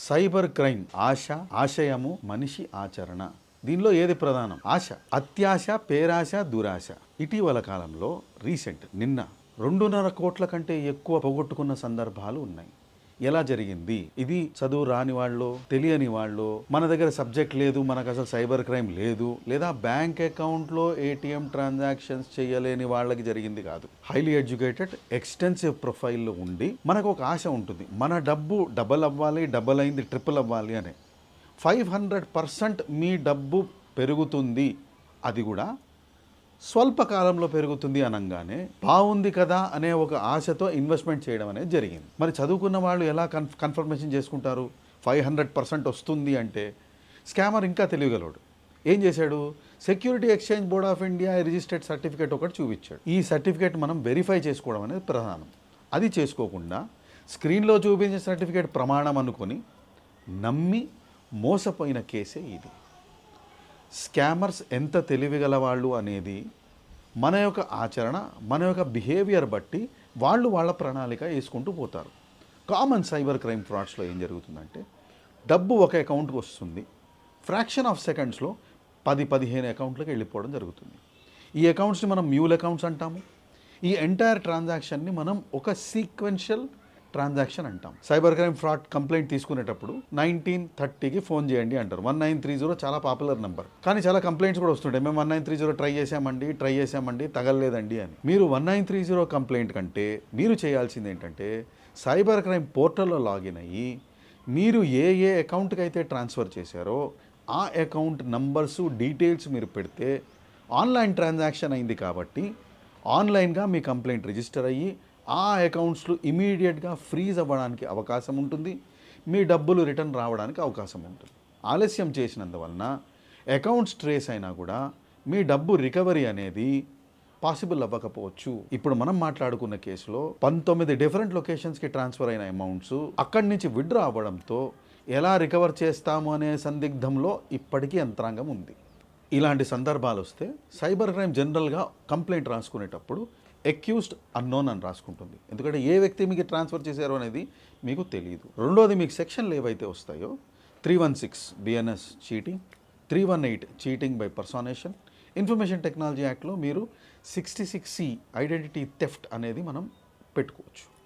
Cyber crime ఆశ, ఆశయము, మనిషి ఆచరణ. దీనిలో ఏది ప్రధానం? ఆశ. అత్యాశ, పేరాశ, దురాశ. ఇటీవల కాలంలో నిన్న 2.5 కోట్ల కంటే ఎక్కువ పోగొట్టుకున్న సందర్భాలు ఉన్నాయి. ఎలా జరిగింది? ఇది చదువు రాని వాళ్ళు, తెలియని వాళ్ళు, మన దగ్గర సబ్జెక్ట్ లేదు, మనకు అసలు సైబర్ క్రైమ్ లేదు, లేదా బ్యాంక్ అకౌంట్లో ఏటీఎం ట్రాన్సాక్షన్స్ చేయలేని వాళ్ళకి జరిగింది కాదు. హైలీ ఎడ్యుకేటెడ్, ఎక్స్టెన్సివ్ ప్రొఫైల్లో ఉండి మనకు ఒక ఆశ ఉంటుంది, మన డబ్బు డబల్ అవ్వాలి, డబల్ అయింది ట్రిపుల్ అవ్వాలి అని. 500% మీ డబ్బు పెరుగుతుంది, అది కూడా స్వల్ప కాలంలో పెరుగుతుంది అనగానే బాగుంది కదా అనే ఒక ఆశతో ఇన్వెస్ట్మెంట్ చేయడం అనేది జరిగింది. మరి చదువుకున్న వాళ్ళు ఎలా కన్ఫర్మేషన్ చేసుకుంటారు 500% వస్తుంది అంటే? స్కామర్ ఇంకా తెలియగలడు. ఏం చేశాడు? Security exchange board of India registered certificate ఒకటి చూపించాడు. ఈ సర్టిఫికేట్ మనం వెరిఫై చేసుకోవడం అనేది ప్రధానం. అది చేసుకోకుండా స్క్రీన్లో చూపించిన సర్టిఫికేట్ ప్రమాణం అనుకొని నమ్మి మోసపోయిన కేసే ఇది. స్కామర్స్ ఎంత తెలివిగల వాళ్ళు అనేది మన యొక్క ఆచరణ, మన యొక్క బిహేవియర్ బట్టి వాళ్ళు వాళ్ళ ప్రణాళిక వేసుకుంటూ పోతారు. కామన్ సైబర్ క్రైమ్ ఫ్రాడ్స్లో ఏం జరుగుతుందంటే, డబ్బు ఒక అకౌంట్కి వస్తుంది, ఫ్రాక్షన్ ఆఫ్ సెకండ్స్లో 10-15 అకౌంట్లకు వెళ్ళిపోవడం జరుగుతుంది. ఈ అకౌంట్స్ని మనం మ్యూల్ అకౌంట్స్ అంటాము. ఈ ఎంటైర్ ట్రాన్సాక్షన్ని మనం ఒక సీక్వెన్షియల్ ట్రాన్సాక్షన్ అంటాం. సైబర్ క్రైమ్ ఫ్రాడ్ కంప్లైంట్ తీసుకునేటప్పుడు 1930కి ఫోన్ చేయండి అంటారు. 1930 చాలా పాపులర్ నెంబర్, కానీ చాలా కంప్లైంట్స్ కూడా వస్తుంటాయి. మేము 1930 ట్రై చేసామండి తగలలేదండి అని. మీరు 1930 కంప్లైంట్ కంటే మీరు చేయాల్సింది ఏంటంటే, సైబర్ క్రైమ్ పోర్టల్లో లాగిన్ అయ్యి మీరు ఏ అకౌంట్కి అయితే ట్రాన్స్ఫర్ చేశారో ఆ అకౌంట్ నంబర్సు, డీటెయిల్స్ మీరు పెడితే ఆన్లైన్ ట్రాన్సాక్షన్ అయింది కాబట్టి ఆన్లైన్గా మీ కంప్లైంట్ రిజిస్టర్ అయ్యి ఆ అకౌంట్స్లో ఇమీడియట్గా ఫ్రీజ్ అవ్వడానికి అవకాశం ఉంటుంది, మీ డబ్బులు రిటర్న్ రావడానికి అవకాశం ఉంటుంది. ఆలస్యం చేసినందువలన అకౌంట్స్ ట్రేస్ అయినా కూడా మీ డబ్బు రికవరీ అనేది పాసిబుల్ అవ్వకపోవచ్చు. ఇప్పుడు మనం మాట్లాడుకున్న కేసులో 19 డిఫరెంట్ లొకేషన్స్కి ట్రాన్స్ఫర్ అయిన అమౌంట్స్ అక్కడి నుంచి విత్డ్రా అవ్వడంతో ఎలా రికవర్ చేస్తాము అనే సందిగ్ధంలో ఇప్పటికీ యంత్రాంగం ఉంది. ఇలాంటి సందర్భాలు వస్తే సైబర్ క్రైమ్ జనరల్గా కంప్లైంట్ రాసుకునేటప్పుడు అక్యూజ్డ్ అన్నోన్ అని రాసుకుంటుంది. ఎందుకంటే ఏ వ్యక్తి మీకు ట్రాన్స్ఫర్ చేశారో అనేది మీకు తెలియదు. రెండోది, మీకు సెక్షన్లు ఏవైతే వస్తాయో 316 BNS cheating, 318 cheating by personation, information technology యాక్ట్లో మీరు 66C ఐడెంటిటీ థెఫ్ట్ అనేది మనం పెట్టుకోవచ్చు.